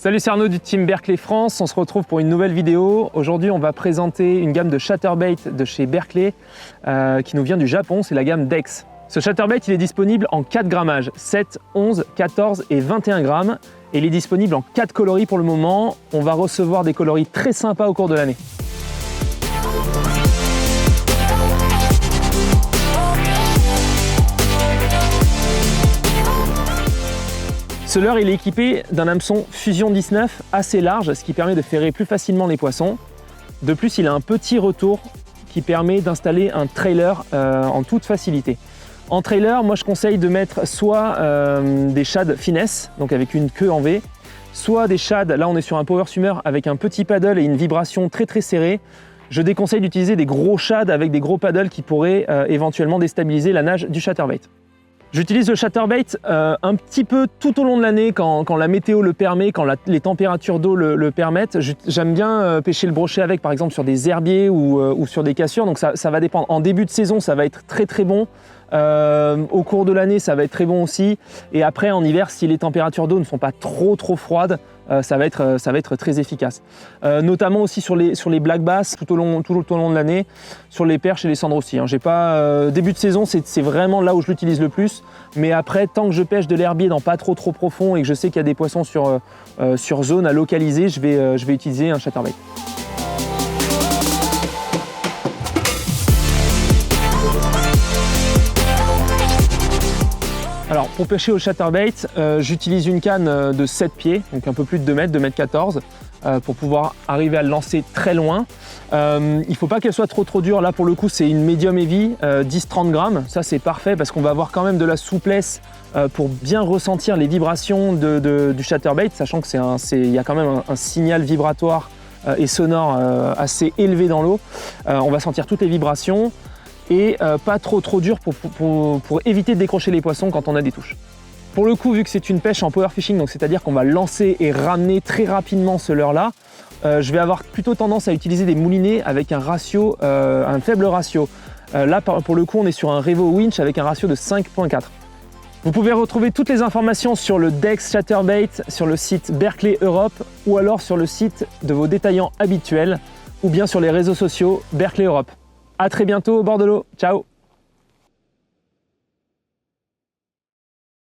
Salut, c'est Arnaud du team Berkley France, on se retrouve pour une nouvelle vidéo. Aujourd'hui on va présenter une gamme de chatterbait de chez Berkley qui nous vient du Japon, c'est la gamme Dex. Ce chatterbait il est disponible en 4 grammages, 7, 11, 14 et 21 grammes. Et il est disponible en 4 coloris pour le moment. On va recevoir des coloris très sympas au cours de l'année. Ce leurre il est équipé d'un hameçon Fusion 19 assez large, ce qui permet de ferrer plus facilement les poissons. De plus, il a un petit retour qui permet d'installer un trailer en toute facilité. En trailer, moi je conseille de mettre soit des shads finesse, donc avec une queue en V, soit des shads, là on est sur un power swimmer avec un petit paddle et une vibration très serrée. Je déconseille d'utiliser des gros shads avec des gros paddles qui pourraient éventuellement déstabiliser la nage du chatterbait. J'utilise le chatterbait un petit peu tout au long de l'année quand la météo le permet, quand les températures d'eau le permettent. J'aime bien pêcher le brochet avec, par exemple sur des herbiers ou sur des cassures, donc ça va dépendre. En début de saison, ça va être très bon. Au cours de l'année, ça va être très bon aussi. Et après, en hiver, si les températures d'eau ne sont pas trop froides, ça va être très efficace. Notamment aussi sur les black bass tout au long de l'année, sur les perches et les cendres aussi. J'ai pas, début de saison, c'est vraiment là où je l'utilise le plus. Mais après, tant que je pêche de l'herbier dans pas trop profond et que je sais qu'il y a des poissons sur zone à localiser, je vais utiliser un chatterbait. Alors pour pêcher au chatterbait, j'utilise une canne de 7 pieds, donc un peu plus de 2 mètres, 2,14 m, pour pouvoir arriver à le lancer très loin. Il ne faut pas qu'elle soit trop dure, là pour le coup c'est une medium heavy, 10-30 grammes, ça c'est parfait parce qu'on va avoir quand même de la souplesse pour bien ressentir les vibrations du chatterbait, sachant qu'il y a quand même un signal vibratoire et sonore assez élevé dans l'eau. On va sentir toutes les vibrations. Et pas trop dur pour éviter de décrocher les poissons quand on a des touches. Pour le coup, vu que c'est une pêche en power fishing, donc c'est-à-dire qu'on va lancer et ramener très rapidement ce leurre-là, je vais avoir plutôt tendance à utiliser des moulinets avec un faible ratio. Là, pour le coup, on est sur un Revo winch avec un ratio de 5.4. Vous pouvez retrouver toutes les informations sur le Dex Chatterbait sur le site Berkley Europe ou alors sur le site de vos détaillants habituels ou bien sur les réseaux sociaux Berkley Europe. À très bientôt au bord de l'eau. Ciao!